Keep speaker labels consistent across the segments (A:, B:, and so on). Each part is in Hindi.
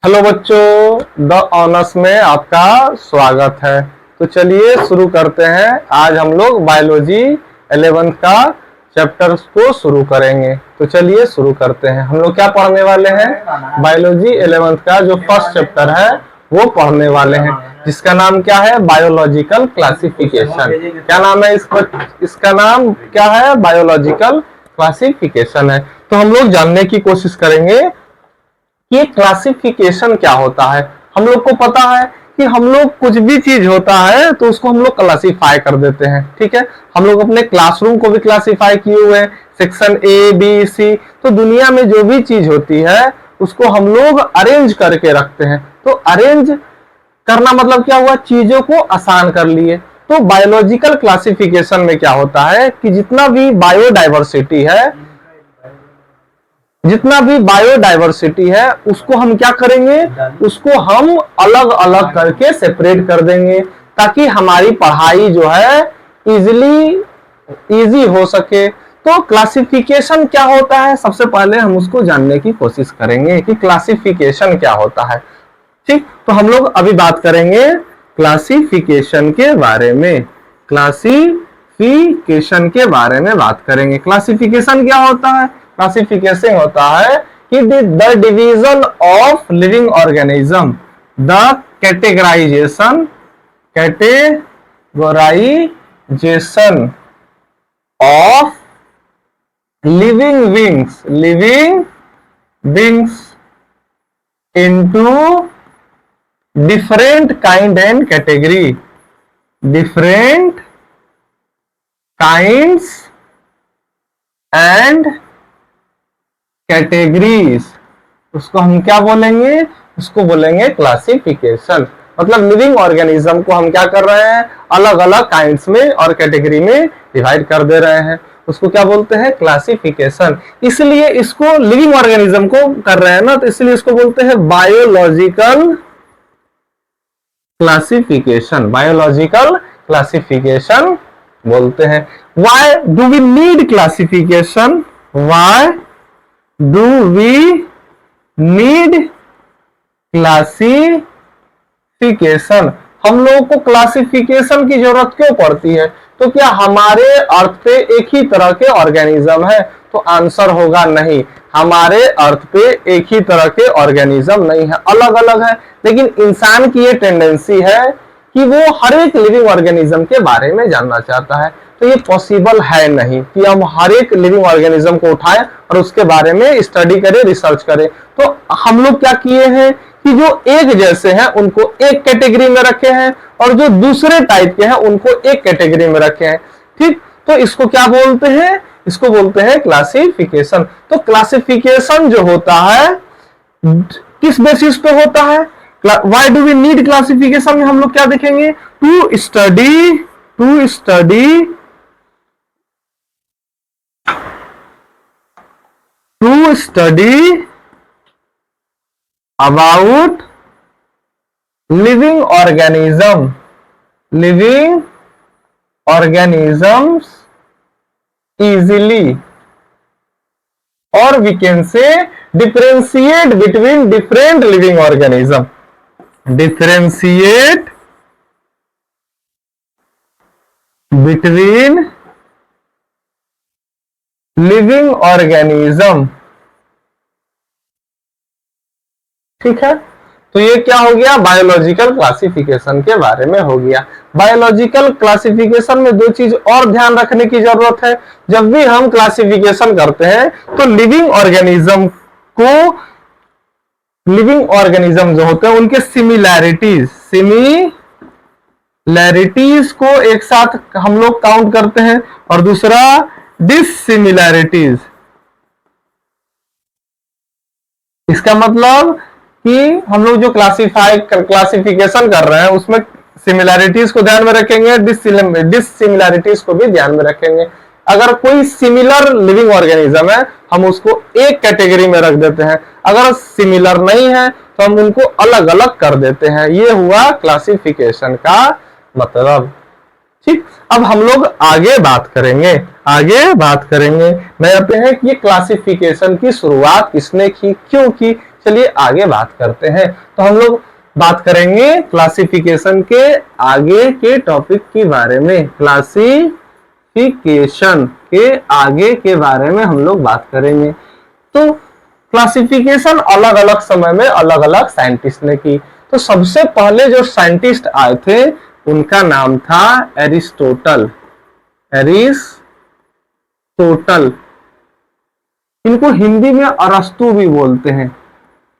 A: हेलो बच्चों, द ऑनर्स में आपका स्वागत है। तो चलिए शुरू करते हैं। आज हम लोग बायोलॉजी 11th का चैप्टर्स को शुरू करेंगे। तो चलिए शुरू करते हैं। हम लोग क्या पढ़ने वाले हैं? बायोलॉजी 11th का जो फर्स्ट चैप्टर है वो पढ़ने वाले हैं, जिसका नाम क्या है? Biological classification. क्या नाम है इसका नाम क्या है? बायोलॉजिकल क्लासिफिकेशन है। तो हम लोग जानने की कोशिश करेंगे ये क्लासिफिकेशन क्या होता है। हम लोग को पता है कि हम लोग कुछ भी चीज होता है तो उसको हम लोग क्लासिफाई कर देते हैं। ठीक है, हम लोग अपने क्लासरूम को भी क्लासिफाई किए हुए हैं, सेक्शन ए बी सी। तो दुनिया में जो भी चीज होती है उसको हम लोग अरेंज करके रखते हैं। तो अरेंज करना मतलब क्या हुआ? चीजों को आसान कर लिए। तो बायोलॉजिकल क्लासिफिकेशन में क्या होता है कि जितना भी बायोडाइवर्सिटी है उसको हम क्या करेंगे? उसको हम अलग अलग करके सेपरेट कर देंगे ताकि हमारी पढ़ाई जो है इजी हो सके। तो क्लासिफिकेशन क्या होता है, सबसे पहले हम उसको जानने की कोशिश करेंगे कि क्लासिफिकेशन क्या होता है। ठीक, तो हम लोग अभी बात करेंगे क्लासिफिकेशन के बारे में। क्लासिफिकेशन के बारे में बात करेंगे। क्लासिफिकेशन क्या होता है? क्लासिफिकेशन होता है कि the division of living organism, the categorisation of living beings into different kind and category, different kinds and categories। उसको हम क्या बोलेंगे? उसको बोलेंगे क्लासिफिकेशन। मतलब लिविंग ऑर्गेनिज्म को हम क्या कर रहे हैं? अलग अलग काइंड्स में और कैटेगरी में डिवाइड कर दे रहे हैं। उसको क्या बोलते हैं? क्लासिफिकेशन। इसलिए इसको लिविंग ऑर्गेनिज्म को कर रहे हैं ना, तो इसलिए इसको बोलते हैं बायोलॉजिकल क्लासिफिकेशन। बायोलॉजिकल क्लासिफिकेशन बोलते हैं। Why do we need classification? Why do we need classification? हम लोगों को क्लासिफिकेशन की जरूरत क्यों पड़ती है? तो क्या हमारे अर्थ पे एक ही तरह के ऑर्गेनिज्म है? तो आंसर होगा नहीं। हमारे अर्थ पे एक ही तरह के ऑर्गेनिज्म नहीं है, अलग अलग है। लेकिन इंसान की ये टेंडेंसी है कि वो हर एक लिविंग ऑर्गेनिज्म के बारे में जानना चाहता है। तो ये पॉसिबल है नहीं कि हम हर एक लिविंग ऑर्गेनिज्म को उठाएं और उसके बारे में स्टडी करें, रिसर्च करें। तो हम लोग क्या किए हैं कि जो एक जैसे हैं उनको एक कैटेगरी में रखे हैं और जो दूसरे टाइप के हैं उनको एक कैटेगरी में रखे हैं। ठीक, तो इसको क्या बोलते हैं? इसको बोलते हैं क्लासिफिकेशन। तो क्लासिफिकेशन जो होता है किस बेसिस पे होता है? Why do we need classification में हम लोग क्या देखेंगे? To study about living organisms easily, or we can say differentiate between different living organism, differentiate between living organism। ठीक है, तो ये क्या हो गया? बायोलॉजिकल क्लासिफिकेशन के बारे में हो गया। बायोलॉजिकल क्लासिफिकेशन में दो चीज और ध्यान रखने की जरूरत है। जब भी हम क्लासिफिकेशन करते हैं तो लिविंग ऑर्गेनिज्म जो होते हैं उनके सिमिलैरिटीज को एक साथ हम लोग काउंट करते हैं, और दूसरा डिससिमिलैरिटीज। इसका मतलब कि हम लोग जो क्लासिफिकेशन कर रहे हैं उसमें सिमिलैरिटीज को ध्यान में रखेंगे, डिससिमिलैरिटीज को भी ध्यान में रखेंगे। अगर कोई सिमिलर लिविंग ऑर्गेनिज्म है हम उसको एक कैटेगरी में रख देते हैं, अगर सिमिलर नहीं है तो हम उनको अलग अलग कर देते हैं। ये हुआ क्लासिफिकेशन का मतलब। ठीक, अब हम लोग आगे बात करेंगे। मैं कहते हैं कि क्लासिफिकेशन की शुरुआत किसने की, क्यों की? चलिए आगे बात करते हैं। तो हम लोग बात करेंगे क्लासिफिकेशन के आगे के टॉपिक के बारे में। क्लासिफिकेशन के आगे के बारे में हम लोग बात करेंगे। तो क्लासिफिकेशन अलग अलग समय में अलग अलग साइंटिस्ट ने की। तो सबसे पहले जो साइंटिस्ट आए थे उनका नाम था एरिस्टोटल। एरिस्टोटल, इनको हिंदी में अरस्तु भी बोलते हैं।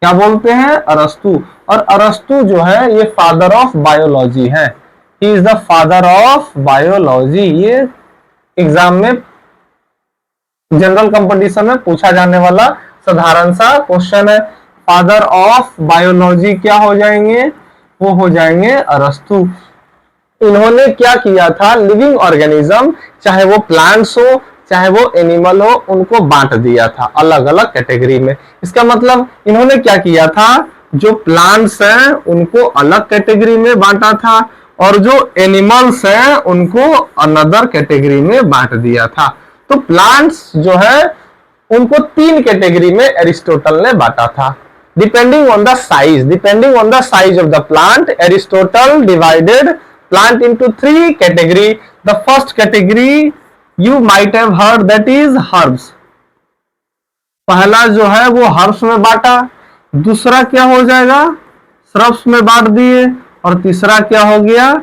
A: क्या बोलते हैं? अरस्तु। और अरस्तु जो है ये फादर ऑफ बायोलॉजी है। He is the father of biology. ये एग्जाम में जनरल कंपटीशन में पूछा जाने वाला साधारण सा क्वेश्चन है। फादर ऑफ बायोलॉजी क्या हो जाएंगे? वो हो जाएंगे अरस्तु। इन्होंने क्या किया था? लिविंग ऑर्गेनिज्म, चाहे वो प्लांट्स हो चाहे वो एनिमल हो, उनको बांट दिया था अलग अलग कैटेगरी में। इसका मतलब इन्होंने क्या किया था? जो प्लांट्स हैं उनको अलग कैटेगरी में बांटा था और जो एनिमल्स हैं उनको अनदर कैटेगरी में बांट दिया था। तो प्लांट्स जो है उनको 3 कैटेगरी में एरिस्टोटल ने बांटा था। Depending on the size of the plant, Aristotle divided plant into 3 category. The first category you might have heard that is herbs। पहला जो है वो हर्ब्स में बांटा, दूसरा क्या हो जाएगा? श्रब्स में बांट दिए, और तीसरा क्या हो गया?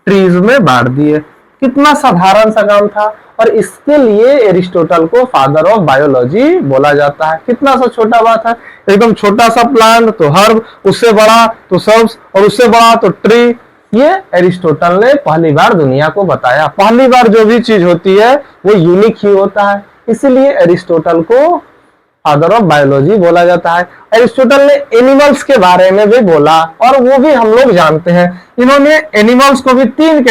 A: ट्रीज में बांट दिए। कितना साधारण सा काम था, और इसके लिए एरिस्टोटल को फादर ऑफ बायोलॉजी बोला जाता है। कितना सा छोटा बात है, एकदम छोटा सा प्लांट तो हर्ब, उससे बड़ा तो श्रब्स, और उससे बड़ा तो ट्री। ये एरिस्टोटल ने पहली बार दुनिया को बताया। पहली बार जो भी चीज होती है वो यूनिक ही होता है, इसीलिए एरिस्टोटल को फादर ऑफ बायोलॉजी बोला जाता है। एरिस्टोटल ने एनिमल्स के बारे में भी बोला, और वो भी हम लोग जानते हैं। इन्होंने एनिमल्स को भी 3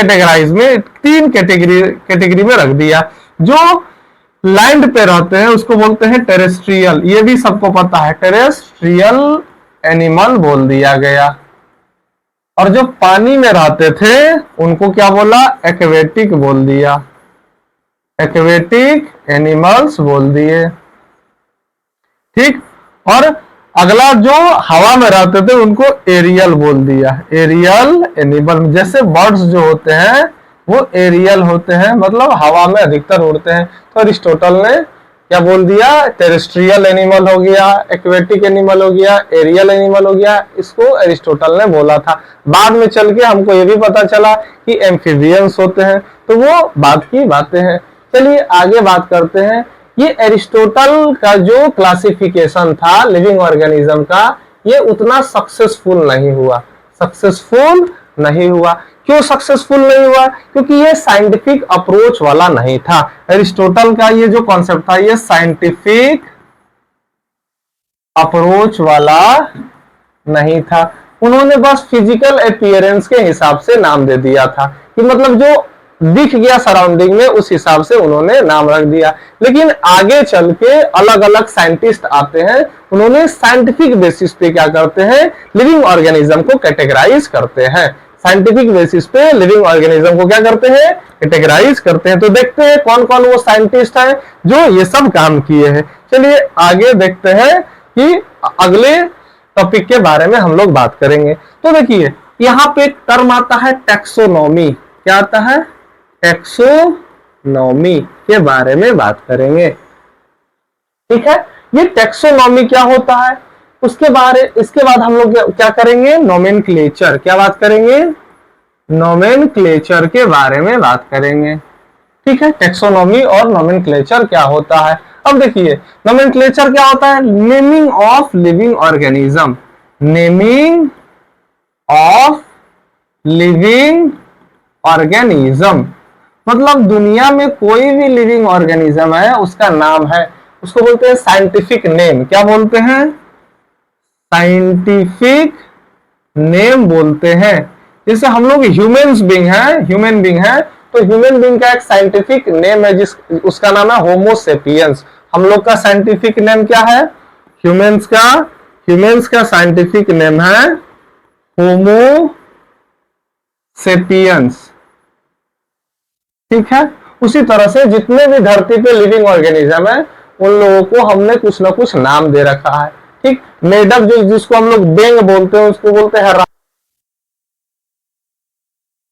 A: कैटेगरी में रख दिया। जो लैंड पे रहते हैं उसको बोलते हैं टेरेस्ट्रियल, ये भी सबको पता है, टेरेस्ट्रियल एनिमल बोल दिया गया। और जो पानी में रहते थे उनको क्या बोला? एक्वेटिक बोल दिया, एक्वेटिक एनिमल्स बोल दिए। ठीक। और अगला जो हवा में रहते थे उनको एरियल बोल दिया, एरियल एनिमल। जैसे बर्ड्स जो होते हैं वो एरियल होते हैं, मतलब हवा में अधिकतर उड़ते हैं। तो अरिस्टोटल ने क्या बोल दिया? टेरेस्ट्रियल एनिमल हो गया, एक्वेटिक एनिमल हो गया, एरियल एनिमल हो गया। इसको अरिस्टोटल ने बोला था। बाद में चल के हमको ये भी पता चला कि एम्फीबियंस होते हैं। तो वो बाद की बातें हैं। चलिए आगे बात करते हैं। ये एरिस्टोटल का जो क्लासिफिकेशन था लिविंग ऑर्गेनिज्म का, ये उतना सक्सेसफुल नहीं हुआ। क्यों सक्सेसफुल नहीं हुआ? क्योंकि ये साइंटिफिक अप्रोच वाला नहीं था। एरिस्टोटल का ये जो कॉन्सेप्ट था ये साइंटिफिक अप्रोच वाला नहीं था। उन्होंने बस फिजिकल अपीयरेंस के हिसाब से नाम दे दिया था, कि मतलब जो दिख गया सराउंडिंग में उस हिसाब से उन्होंने नाम रख दिया। लेकिन आगे चल के अलग अलग साइंटिस्ट आते हैं, उन्होंने साइंटिफिक बेसिस पे क्या करते हैं? लिविंग ऑर्गेनिज्म को कैटेगराइज करते हैं। साइंटिफिक बेसिस पे लिविंग ऑर्गेनिज्म को क्या करते हैं? कैटेगराइज करते हैं। तो देखते हैं कौन कौन वो साइंटिस्ट हैं जो ये सब काम किए हैं। चलिए आगे देखते हैं कि अगले टॉपिक के बारे में हम लोग बात करेंगे। तो देखिए यहाँ पे एक टर्म आता है टैक्सोनॉमी। क्या आता है? टैक्सोनॉमी के बारे में बात करेंगे। ठीक है, ये टैक्सोनॉमी क्या होता है इसके बाद हम लोग क्या करेंगे? नोमेनक्लेचर। क्या बात करेंगे? नोमेनक्लेचर के बारे में बात करेंगे। ठीक है, टैक्सोनॉमी और नोमेनक्लेचर क्या होता है। अब देखिए नोमेनक्लेचर क्या होता है? Naming of living organism. Naming of living organism मतलब दुनिया में कोई भी लिविंग ऑर्गेनिज्म है उसका नाम है, उसको बोलते हैं साइंटिफिक नेम। क्या बोलते हैं? साइंटिफिक नेम बोलते हैं। जैसे हम लोग ह्यूमन बीइंग है, तो ह्यूमन बीइंग का एक साइंटिफिक नेम है उसका नाम है होमो सेपियंस। हम लोग का साइंटिफिक नेम क्या है? ह्यूमंस का साइंटिफिक नेम है होमो सेपियंस। ठीक है, उसी तरह से जितने भी धरती पे लिविंग ऑर्गेनिज्म है उन लोगों को हमने कुछ ना कुछ नाम दे रखा है। ठीक, मेड अप जो जिसको हम लोग बेंग बोलते हैं उसको बोलते हैं।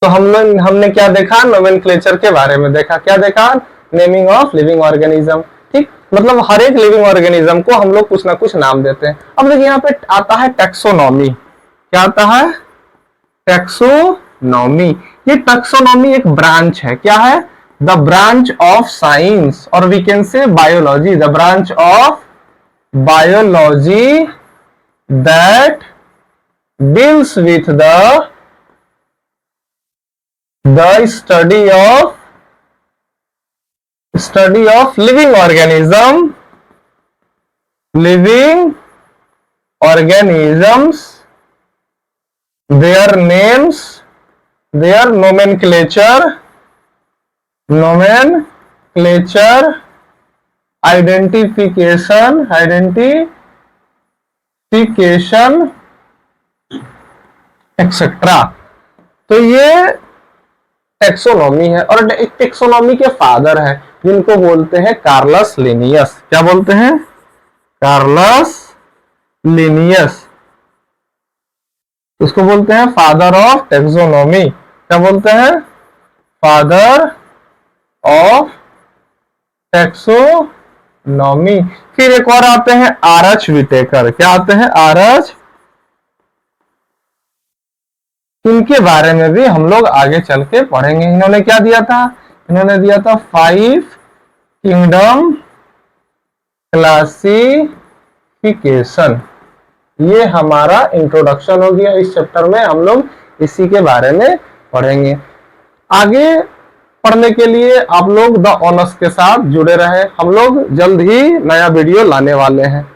A: तो हमने क्या देखा, नोमेनक्लेचर के बारे में देखा। क्या देखा, नेमिंग ऑफ लिविंग ऑर्गेनिज्म। ठीक, मतलब हर एक लिविंग ऑर्गेनिज्म को हम लोग कुछ ना कुछ नाम देते हैं। अब देखिए यहाँ पे आता है टैक्सोनॉमी। क्या आता है, टैक्सोनॉमी। ये टैक्सोनॉमी एक ब्रांच है। क्या है, द ब्रांच ऑफ साइंस, और we can say biology, the branch of biology that deals with the study of living organisms, their names, their nomenclature, identification, etcetera. तो ये टेक्सोनॉमी है, और एक टेक्सोनॉमी के फादर है जिनको बोलते हैं कार्लस लिनियस। क्या बोलते हैं, कार्लस लिनियस। उसको बोलते हैं फादर ऑफ टेक्सोनॉमी। क्या बोलते हैं, फादर ऑफ टेक्सोनॉमी। फिर एक और आते हैं आरएच विटेकर। क्या आते हैं, आरएच। इनके बारे में भी हम लोग आगे चल के पढ़ेंगे। इन्होंने क्या दिया था, इन्होंने दिया था 5 किंगडम क्लासिफिकेशन। ये हमारा इंट्रोडक्शन हो गया। इस चैप्टर में हम लोग इसी के बारे में पढ़ेंगे। आगे पढ़ने के लिए आप लोग द ऑनर्स के साथ जुड़े रहे। हम लोग जल्द ही नया वीडियो लाने वाले हैं।